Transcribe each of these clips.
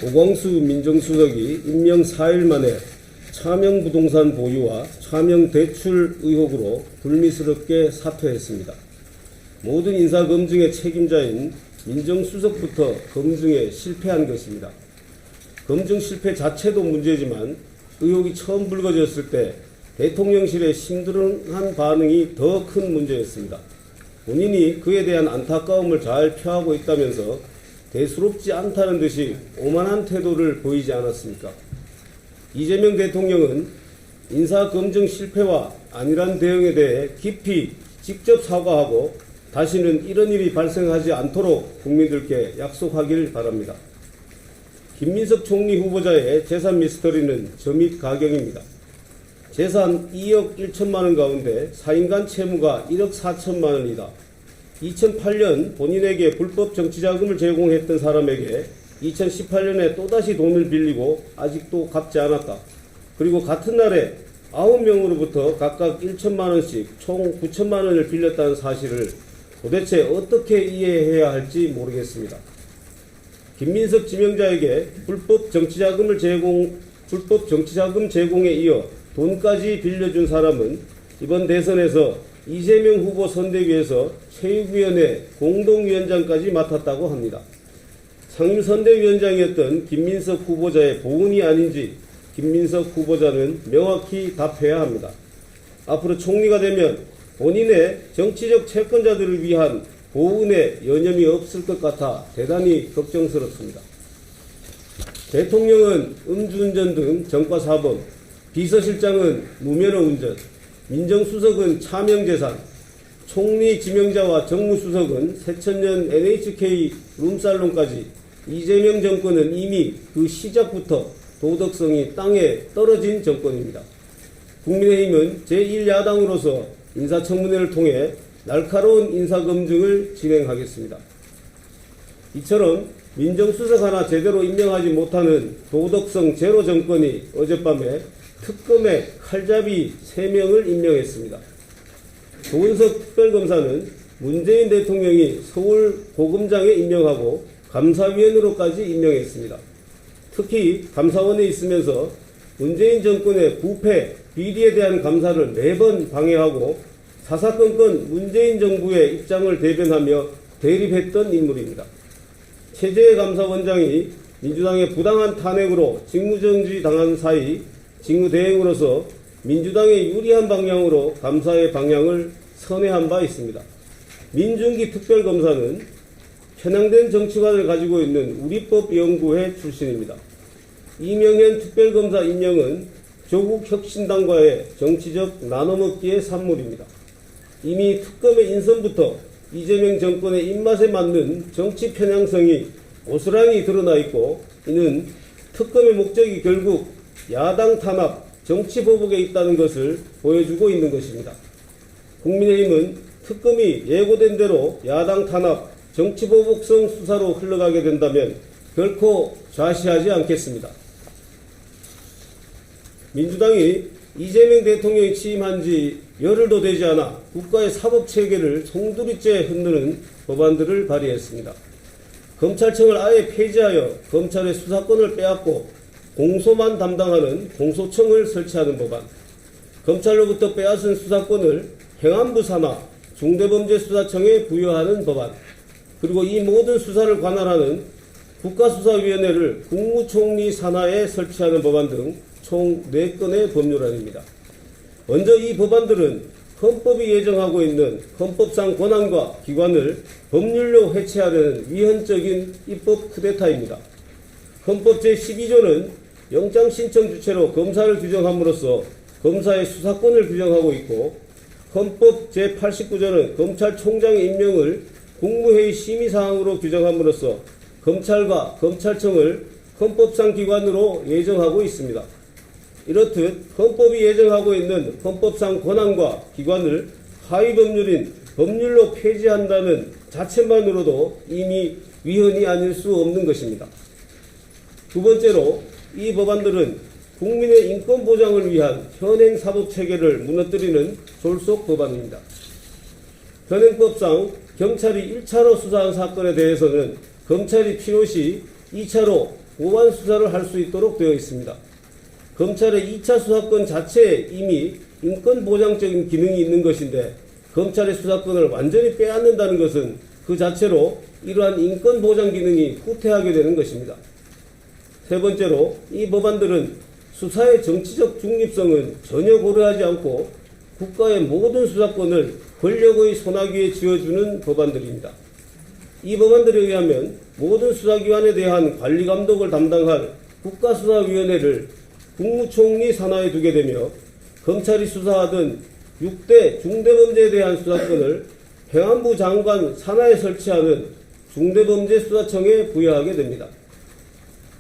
오광수 민정수석이 임명 4일 만에 차명부동산 보유와 차명대출 의혹으로 불미스럽게 사퇴했습니다. 모든 인사검증의 책임자인 민정수석부터 검증에 실패한 것입니다. 검증 실패 자체도 문제지만 의혹이 처음 불거졌을 때 대통령실의 심드렁한 반응이 더 큰 문제였습니다. 본인이 그에 대한 안타까움을 잘 표하고 있다면서 대수롭지 않다는 듯이 오만한 태도를 보이지 않았습니까? 이재명 대통령은 인사검증 실패와 안일한 대응에 대해 깊이 직접 사과하고 다시는 이런 일이 발생하지 않도록 국민들께 약속하길 바랍니다. 김민석 총리 후보자의 재산 미스터리는 점입 가경입니다. 재산 2억 1천만 원 가운데 4인간 채무가 1억 4천만 원이다. 2008년 본인에게 불법 정치자금을 제공했던 사람에게 2018년에 또다시 돈을 빌리고 아직도 갚지 않았다. 그리고 같은 날에 9명으로부터 각각 1천만 원씩 총 9천만 원을 빌렸다는 사실을 도대체 어떻게 이해해야 할지 모르겠습니다. 김민석 지명자에게 불법 정치자금 제공에 이어 돈까지 빌려준 사람은 이번 대선에서 이재명 후보 선대위에서 체육위원회 공동위원장까지 맡았다고 합니다. 상임선대위원장이었던 김민석 후보자의 보훈이 아닌지 김민석 후보자는 명확히 답해야 합니다. 앞으로 총리가 되면 본인의 정치적 채권자들을 위한 보훈에 여념이 없을 것 같아 대단히 걱정스럽습니다. 대통령은 음주운전 등 정과사범, 비서실장은 무면허 운전, 민정수석은 차명재산, 총리 지명자와 정무수석은 새천년 NHK 룸살롱까지 이재명 정권은 이미 그 시작부터 도덕성이 땅에 떨어진 정권입니다. 국민의힘은 제1야당으로서 인사청문회를 통해 날카로운 인사검증을 진행하겠습니다. 이처럼 민정수석 하나 제대로 임명하지 못하는 도덕성 제로 정권이 어젯밤에 특검에 칼잡이 3명을 임명했습니다. 조은석 특별검사는 문재인 대통령이 서울고검장에 임명하고 감사위원으로까지 임명했습니다. 특히 감사원에 있으면서 문재인 정권의 부패, 비리에 대한 감사를 매번 방해하고 사사건건 문재인 정부의 입장을 대변하며 대립했던 인물입니다. 최재해 감사원장이 민주당의 부당한 탄핵으로 직무정지 당한 사이 직무대행으로서 민주당에 유리한 방향으로 감사의 방향을 선회한 바 있습니다. 민중기 특별검사는 편향된 정치관을 가지고 있는 우리법연구회 출신입니다. 이명현 특별검사 임명은 조국 혁신당과의 정치적 나눠먹기의 산물입니다. 이미 특검의 인선부터 이재명 정권의 입맛에 맞는 정치 편향성이 고스란히 드러나 있고, 이는 특검의 목적이 결국 야당 탄압, 정치 보복에 있다는 것을 보여주고 있는 것입니다. 국민의힘은 특검이 예고된 대로 야당 탄압, 정치 보복성 수사로 흘러가게 된다면 결코 좌시하지 않겠습니다. 민주당이 이재명 대통령이 취임한 지 열흘도 되지 않아 국가의 사법체계를 송두리째 흔드는 법안들을 발의했습니다. 검찰청을 아예 폐지하여 검찰의 수사권을 빼앗고 공소만 담당하는 공소청을 설치하는 법안, 검찰로부터 빼앗은 수사권을 행안부 산하 중대범죄수사청에 부여하는 법안, 그리고 이 모든 수사를 관할하는 국가수사위원회를 국무총리 산하에 설치하는 법안 등 총 4건의 법률안입니다. 먼저 이 법안들은 헌법이 예정하고 있는 헌법상 권한과 기관을 법률로 해체하려는 위헌적인 입법 쿠데타입니다. 헌법 제12조는 영장 신청 주체로 검사를 규정함으로써 검사의 수사권을 규정하고 있고, 헌법 제89조는 검찰총장의 임명을 국무회의 심의사항으로 규정함으로써 검찰과 검찰청을 헌법상 기관으로 예정하고 있습니다. 이렇듯 헌법이 예정하고 있는 헌법상 권한과 기관을 하위 법률인 법률로 폐지한다는 자체만으로도 이미 위헌이 아닐 수 없는 것입니다. 두 번째로, 이 법안들은 국민의 인권 보장을 위한 현행 사법체계를 무너뜨리는 졸속 법안입니다. 현행법상 경찰이 1차로 수사한 사건에 대해서는 검찰이 필요시 2차로 보완 수사를 할 수 있도록 되어 있습니다. 검찰의 2차 수사권 자체에 이미 인권보장적인 기능이 있는 것인데 검찰의 수사권을 완전히 빼앗는다는 것은 그 자체로 이러한 인권보장 기능이 후퇴하게 되는 것입니다. 세 번째로 이 법안들은 수사의 정치적 중립성은 전혀 고려하지 않고 국가의 모든 수사권을 권력의 손아귀에 쥐어주는 법안들입니다. 이 법안들에 의하면 모든 수사기관에 대한 관리감독을 담당할 국가수사위원회를 국무총리 산하에 두게 되며 검찰이 수사하던 6대 중대범죄에 대한 수사권을 행안부 장관 산하에 설치하는 중대범죄수사청에 부여하게 됩니다.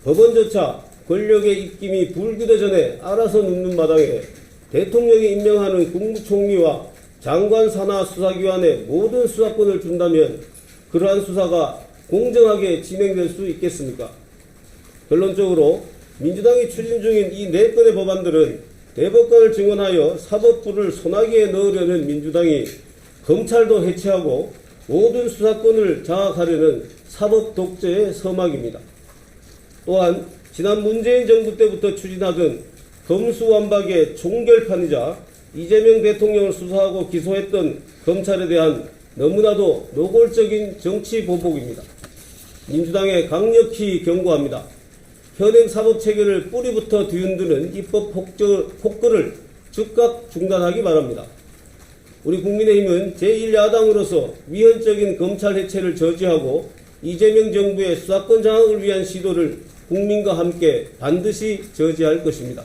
법원조차 권력의 입김이 불기도 전에 알아서 눕는 마당에 대통령이 임명하는 국무총리와 장관 산하 수사기관의 모든 수사권을 준다면 그러한 수사가 공정하게 진행될 수 있겠습니까? 결론적으로 민주당이 추진 중인 이 4건의 법안들은 대법관을 증언하여 사법부를 소나기에 넣으려는 민주당이 검찰도 해체하고 모든 수사권을 장악하려는 사법 독재의 서막입니다. 또한 지난 문재인 정부 때부터 추진하던 검수완박의 총결판이자 이재명 대통령을 수사하고 기소했던 검찰에 대한 너무나도 노골적인 정치 보복입니다. 민주당에 강력히 경고합니다. 현행 사법체계를 뿌리부터 뒤흔드는 입법 폭거를 즉각 중단하기 바랍니다. 우리 국민의힘은 제1야당으로서 위헌적인 검찰 해체를 저지하고 이재명 정부의 수사권 장악을 위한 시도를 국민과 함께 반드시 저지할 것입니다.